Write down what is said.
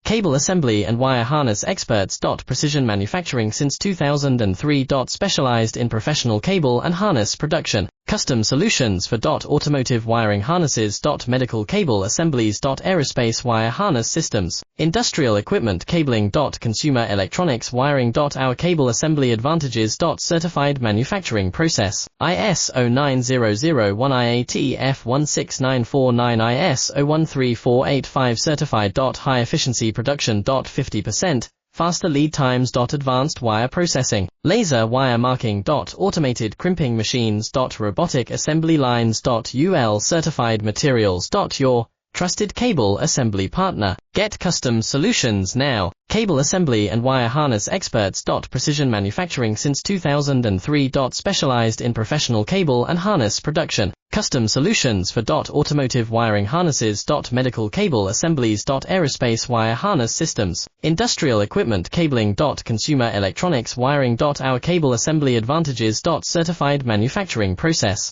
Cable assembly and wire harness experts. Precision manufacturing since 2003. Specialized in professional cable and harness production. Custom solutions for automotive wiring harnesses. Medical cable assemblies. Aerospace wire harness systems. Industrial equipment cabling. Consumer electronics wiring. Our cable assembly advantages. Certified manufacturing process. ISO 9001 IAT F16949 ISO 13485 certified. High efficiency production. 50%. Faster lead times. Advanced wire processing. Laser wire marking. Automated crimping machines. Robotic assembly lines. UL certified materials. Your trusted cable assembly partner. Get custom solutions now. Cable assembly and wire harness experts. Precision manufacturing since 2003. Specialized in professional cable and harness production. Custom solutions for automotive wiring harnesses. Medical cable assemblies. Aerospace wire harness systems. Industrial equipment cabling. Consumer electronics wiring. Our cable assembly advantages. Certified manufacturing process.